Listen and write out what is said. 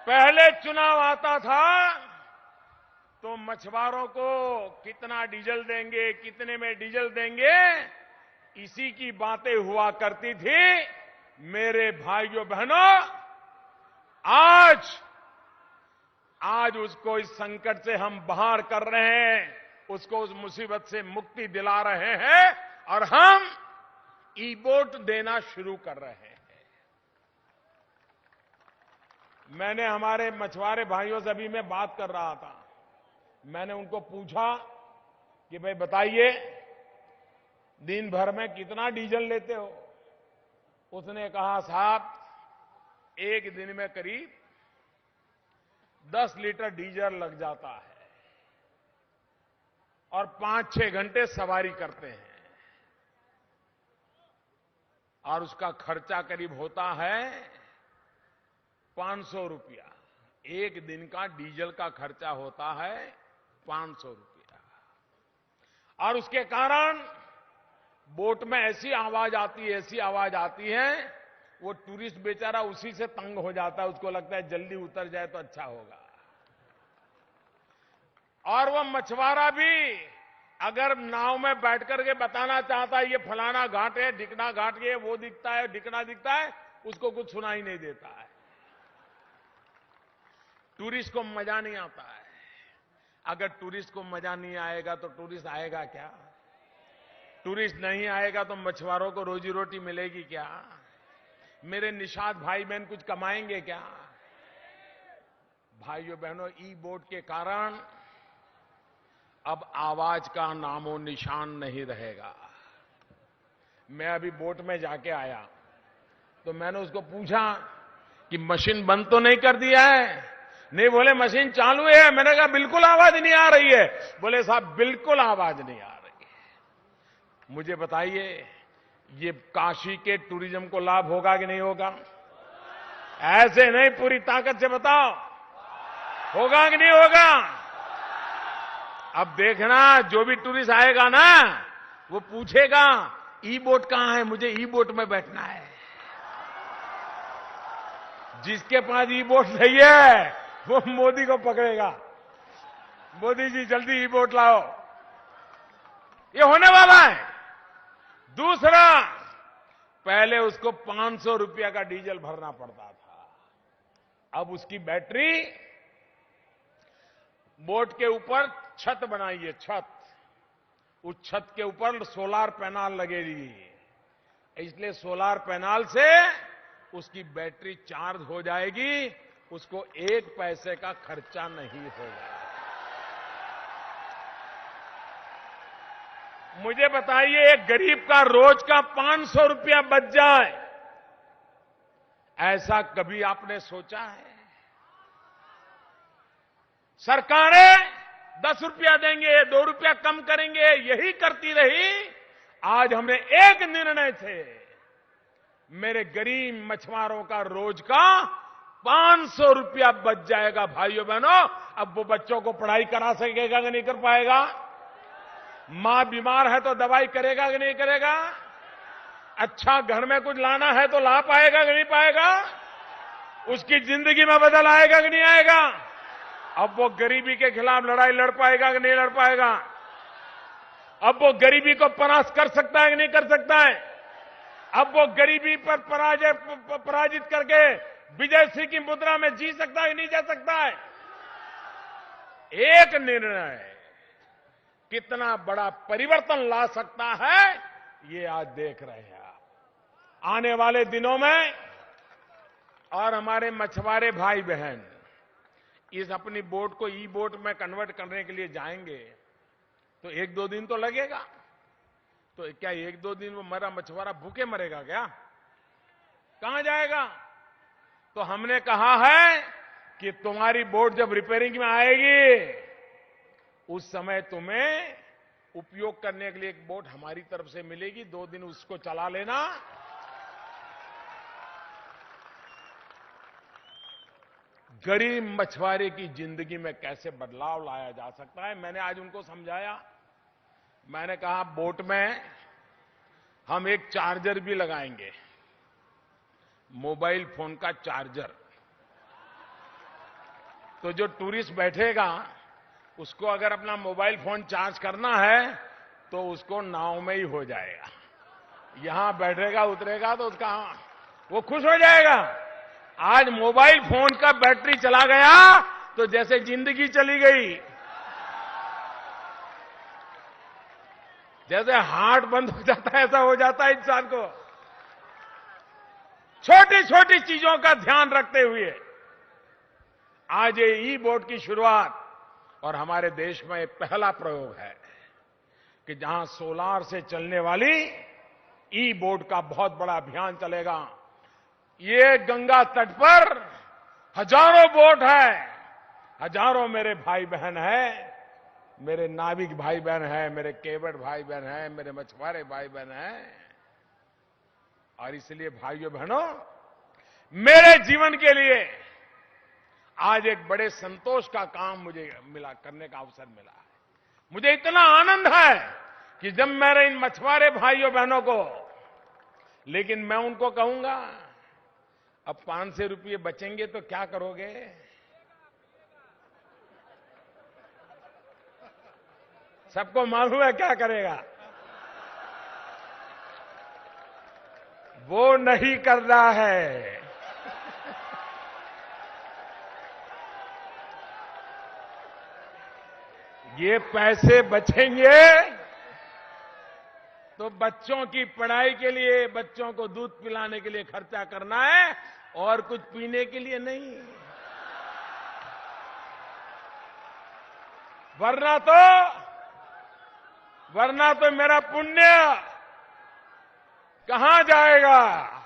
पहले चुनाव आता था तो मछुआरों को कितना डीजल देंगे, कितने में डीजल देंगे, इसी की बातें हुआ करती थी। मेरे भाइयों बहनों, आज उसको इस संकट से हम बाहर कर रहे हैं, उसको उस मुसीबत से मुक्ति दिला रहे हैं और हम ई बोट देना शुरू कर रहे हैं। मैंने हमारे मछुआरे भाइयों से अभी मैं बात कर रहा था, मैंने उनको पूछा कि भाई बताइए दिन भर में कितना डीजल लेते हो। उसने कहा साहब एक दिन में करीब 10 लीटर डीजल लग जाता है और 5-6 घंटे सवारी करते हैं और उसका खर्चा करीब होता है 500 रुपया। एक दिन का डीजल का खर्चा होता है 500 रुपया और उसके कारण बोट में ऐसी आवाज आती है, वो टूरिस्ट बेचारा उसी से तंग हो जाता है, उसको लगता है जल्दी उतर जाए तो अच्छा होगा। और वो मछुआरा भी अगर नाव में बैठ करके बताना चाहता है ये फलाना घाट है, ढिकना घाट, ये वो दिखता है, ढिकना दिखता है, उसको कुछ सुनाई नहीं देता है। टूरिस्ट को मजा नहीं आता है। अगर टूरिस्ट को मजा नहीं आएगा तो टूरिस्ट आएगा क्या? टूरिस्ट नहीं आएगा तो मछुआरों को रोजी रोटी मिलेगी क्या? मेरे निषाद भाई बहन कुछ कमाएंगे क्या? भाइयों बहनों, ई बोट के कारण अब आवाज का नामो निशान नहीं रहेगा। मैं अभी बोट में जाके आया तो मैंने उसको पूछा कि मशीन बंद तो नहीं कर दिया है? नहीं, बोले मशीन चालू है। मैंने कहा बिल्कुल आवाज नहीं आ रही है। बोले साहब बिल्कुल आवाज नहीं आ रही है। मुझे बताइए ये काशी के टूरिज्म को लाभ होगा कि नहीं होगा? ऐसे नहीं, पूरी ताकत से बताओ, होगा कि नहीं होगा? अब देखना जो भी टूरिस्ट आएगा ना वो पूछेगा ई बोट कहां है, मुझे ई बोट में बैठना है। जिसके पास ई बोट नहीं है वो मोदी को पकड़ेगा, मोदी जी जल्दी ई बोट लाओ। ये होने वाला है। दूसरा, पहले उसको 500 रुपया का डीजल भरना पड़ता था, अब उसकी बैटरी, बोट के ऊपर छत बनाइए, छत, उस छत के ऊपर सोलार पैनल लगेगी, इसलिए सोलार पैनल से उसकी बैटरी चार्ज हो जाएगी, उसको 1 पैसे का खर्चा नहीं होगा। मुझे बताइए एक गरीब का रोज का 500 रुपया बच जाए, ऐसा कभी आपने सोचा है? सरकारें 10 रुपया देंगे, 2 रुपया कम करेंगे, यही करती रही। आज हमने एक निर्णय से मेरे गरीब मछुआरों का रोज का 500 रुपया बच जाएगा। भाइयों बहनों, अब वो बच्चों को पढ़ाई करा सकेगा कि नहीं कर पाएगा? मां बीमार है तो दवाई करेगा कि नहीं करेगा? अच्छा घर में कुछ लाना है तो ला पाएगा कि नहीं पाएगा? उसकी जिंदगी में बदल आएगा कि नहीं आएगा? अब वो गरीबी के खिलाफ लड़ाई लड़ पाएगा कि नहीं लड़ पाएगा? अब वो गरीबी को परास्त कर सकता है कि नहीं कर सकता है? अब वो गरीबी पर पराजित करके विजय सिंह की मुद्रा में जी सकता है कि नहीं जा सकता है? एक निर्णय कितना बड़ा परिवर्तन ला सकता है, ये आज देख रहे हैं आप। आने वाले दिनों में और हमारे मछुआरे भाई बहन इस अपनी बोट को ई बोट में कन्वर्ट करने के लिए जाएंगे तो 1-2 दिन तो लगेगा। तो क्या 1-2 दिन वो मरा मछुआरा भूखे मरेगा क्या? कहां जाएगा? तो हमने कहा है कि तुम्हारी बोट जब रिपेयरिंग में आएगी उस समय तुम्हें उपयोग करने के लिए एक बोट हमारी तरफ से मिलेगी, 2 दिन उसको चला लेना। गरीब मछुआरे की जिंदगी में कैसे बदलाव लाया जा सकता है, मैंने आज उनको समझाया। मैंने कहा बोट में हम एक चार्जर भी लगाएंगे, मोबाइल फोन का चार्जर। तो जो टूरिस्ट बैठेगा उसको अगर अपना मोबाइल फोन चार्ज करना है तो उसको नाव में ही हो जाएगा। यहां बैठेगा उतरेगा तो उसका वो खुश हो जाएगा। आज मोबाइल फोन का बैटरी चला गया तो जैसे जिंदगी चली गई, जैसे हार्ट बंद हो जाता है ऐसा हो जाता है इंसान को। छोटी छोटी चीजों का ध्यान रखते हुए आज ये ई बोट की शुरुआत और हमारे देश में एक पहला प्रयोग है कि जहां सोलार से चलने वाली ई बोट का बहुत बड़ा अभियान चलेगा। ये गंगा तट पर हजारों बोट है, हजारों मेरे भाई बहन हैं, मेरे नाविक भाई बहन हैं, मेरे केवट भाई बहन हैं, मेरे मछुआरे भाई बहन हैं। और इसलिए भाइयों बहनों, मेरे जीवन के लिए आज एक बड़े संतोष का काम मुझे मिला, करने का अवसर मिला है। मुझे इतना आनंद है कि जब मेरे इन मछुआरे भाइयों बहनों को, लेकिन मैं उनको कहूंगा अब 500 रुपये बचेंगे तो क्या करोगे? सबको मालूम है क्या करेगा। वो नहीं कर रहा है। ये पैसे बचेंगे तो बच्चों की पढ़ाई के लिए, बच्चों को दूध पिलाने के लिए खर्चा करना है और कुछ पीने के लिए नहीं। वरना तो मेरा पुण्य कहां जाएगा?